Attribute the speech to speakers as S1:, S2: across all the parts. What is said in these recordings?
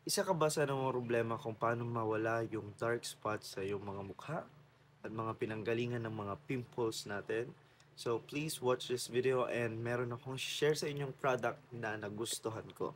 S1: Isa ka ba sa problema kung paano mawala yung dark spots sa iyong mga mukha at mga pinanggalingan ng mga pimples natin? So please watch this video and meron akong share sa inyong product na nagustuhan ko.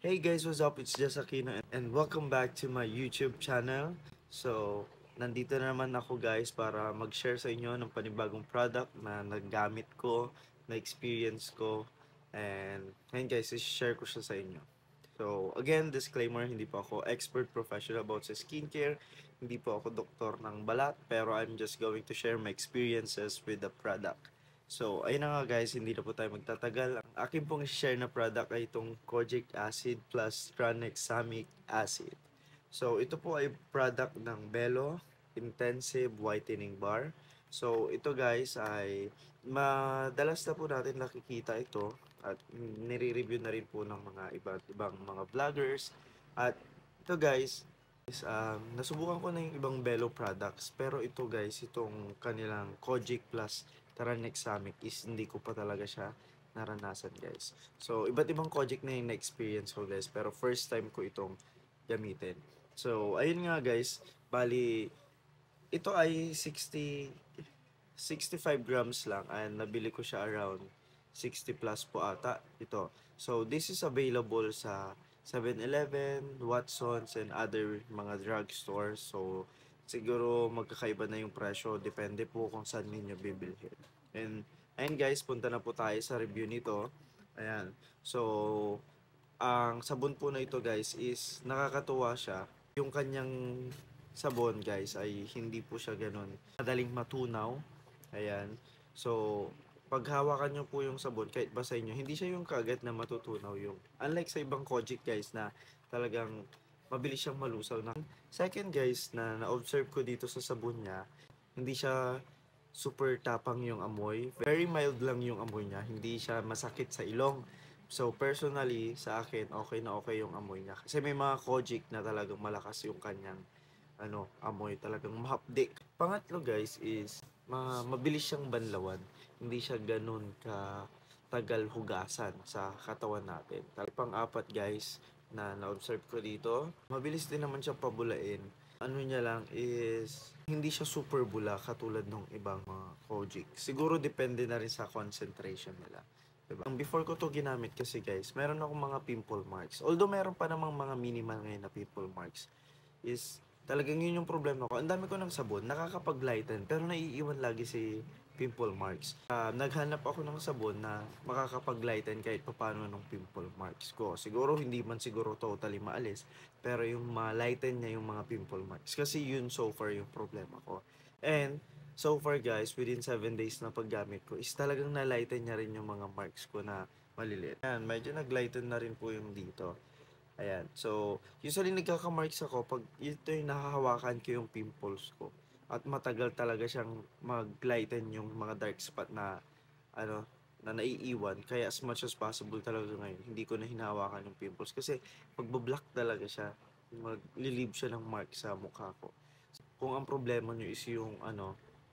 S1: Hey guys, what's up? It's just Aquino and welcome back to my YouTube channel. So, nandito na naman ako guys para mag-share sa inyo ng panibagong product na nagamit ko, na experience ko. And ngayon guys, i-share ko siya sa inyo. So, again, disclaimer, hindi po ako expert professional about sa skincare. Hindi po ako doktor ng balat, pero I'm just going to share my experiences with the product. So, ayun na nga guys, hindi na po tayo magtatagal. Ang akin pong share na product ay itong kojic acid plus tranexamic acid. So, ito po ay product ng Belo Intensive Whitening Bar. So, ito guys ay madalas na po natin nakikita ito at nire-review na rin po ng mga ibang mga vloggers. At ito guys, nasubukan ko na yung ibang Belo products, pero ito guys, itong kanilang Kojic plus Taranexamic is hindi ko pa talaga siya naranasan guys. So, iba't ibang Kojic na yung na-experience ko guys, pero first time ko itong gamitin. So, ayun nga guys, bali, ito ay 65 grams lang and nabili ko siya around 60 plus po ata ito. So, this is available sa 7-Eleven, Watsons, and other mga drugstores. So, siguro magkakaiba na yung presyo. Depende po kung saan ninyo bibilhin. And, ayun guys, punta na po tayo sa review nito. Ayan. So, ang sabon po na ito guys is nakakatuwa siya. Yung kanyang sabon guys ay hindi po siya ganun madaling matunaw. Ayan. So, pag hawakan nyo po yung sabon, kahit basahin nyo, hindi siya yung kagat na matutunaw yung. Unlike sa ibang Kojic guys na talagang mabilis siyang malusaw. Second guys na na-observe ko dito sa sabon niya, hindi siya super tapang yung amoy. Very mild lang yung amoy niya. Hindi siya masakit sa ilong. So, personally, sa akin, okay na okay yung amoy niya. Kasi may mga Kojic na talagang malakas yung kanyang amoy, talagang mahapdik. Pangatlo guys is mabilis siyang banlawan. Hindi siya ganun ka tagal hugasan sa katawan natin. Pang-apat guys na na-observe ko dito, mabilis din naman siya pabulain. Ano niya lang is hindi siya super bula katulad ng ibang mga Kojic. Siguro depende na rin sa concentration nila. Diba? Before ko to ginamit kasi guys, meron akong mga pimple marks. Although meron pa namang mga minimal ngayon na pimple marks, is talagang yun yung problema ko. Ang dami ko ng sabon, nakakapag-lighten, pero naiiwan lagi si pimple marks. Naghanap ako ng sabon na makakapag-lighten kahit papano ng pimple marks ko. Siguro hindi man siguro totally maalis, pero yung ma-lighten niya yung mga pimple marks. Kasi yun so far yung problema ko. And so far guys, within 7 days na paggamit ko, is talagang na-lighten niya rin yung mga marks ko na maliliit. Ayan, medyo nag-lighten na rin po yung dito. Ayan. So, usually nagkaka-marks ako pag ito yung nahahawakan ko yung pimples ko. At matagal talaga siyang mag-lighten yung mga dark spot na ano na naiiwan. Kaya as much as possible talaga ngayon, hindi ko na hinahawakan yung pimples. Kasi magbo-block talaga siya. Mag-relieve siya ng mark sa mukha ko. Kung ang problema nyo is yung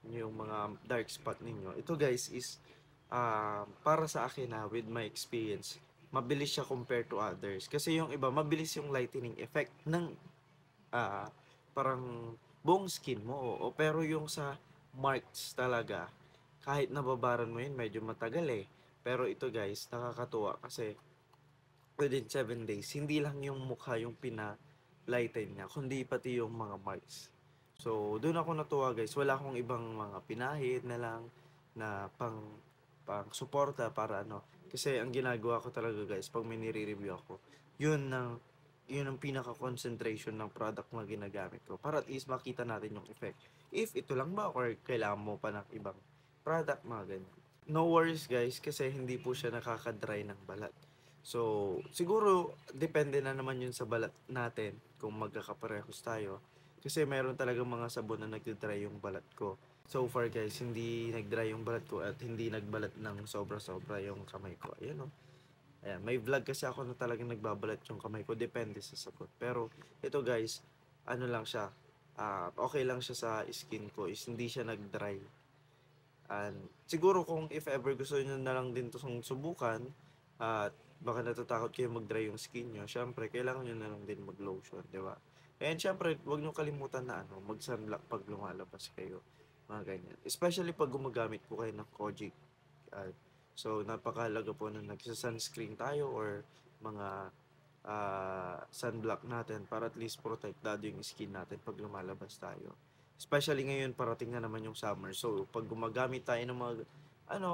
S1: yung mga dark spot ninyo. Ito guys is para sa akin with my experience, mabilis siya compared to others. Kasi yung iba, mabilis yung lightening effect ng ah, parang buong skin mo. Oo. Pero yung sa marks talaga, kahit nababaran mo yun, medyo matagal eh. Pero ito guys, nakakatuwa kasi within 7 days, hindi lang yung mukha yung pina-lighten niya, kundi pati yung mga marks. So, doon ako natuwa guys. Wala akong ibang mga pinahid na lang na pang suporta para kasi ang ginagawa ko talaga guys pag may nire-review ako, yun ang yun ang pinaka concentration ng product na ginagamit ko para at least makita natin yung effect. If ito lang ba or kailangan mo pa ng ibang product, mga ganyan. No worries guys kasi hindi po siya nakaka-dry ng balat. So, siguro depende na naman yun sa balat natin kung magkakaparehos tayo. Kasi meron talagang mga sabon na nagdidry yung balat ko. So far guys, hindi nag-dry yung balat ko at hindi nagbalat ng sobra-sobra yung kamay ko. Ayan o. Ayan, may vlog kasi ako na talagang nagbabalat yung kamay ko. Depende sa sabon. Pero ito guys, ano lang siya. Okay lang siya sa skin ko. Is hindi siya nag-dry. And siguro kung if ever gusto niyo na lang din 'tong subukan at baka natatakot kayo mag-dry yung skin niyo, siyempre kailangan niyo na lang din mag-lotion, 'di ba? And siyempre 'wag niyong kalimutan na mag-sunblock 'pag lumalabas kayo, mga ganyan. Especially 'pag gumagamit po kayo ng Kojic. ah, so napakahalaga po na nagsa-sunscreen tayo or mga sunblock natin para at least protektado yung skin natin 'pag lumalabas tayo. Especially ngayon parating na naman yung summer. So, 'pag gumagamit tayo ng mga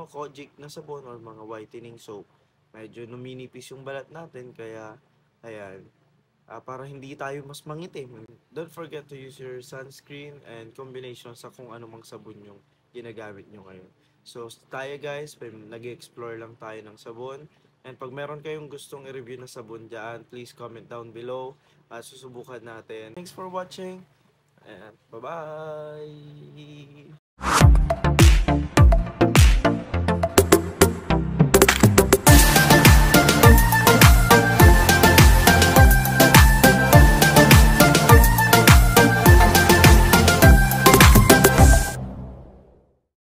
S1: Kojic na sabon or mga whitening soap, medyo numinipis yung balat natin kaya ayan, para hindi tayo mas mangitim. Don't forget to use your sunscreen and combination sa kung anumang sabon yung ginagamit nyo ngayon. So, tayo guys, nag-explore lang tayo ng sabon. And pag meron kayong gustong i-review na sabon dyan, please comment down below. Susubukan natin. Thanks for watching and bye-bye!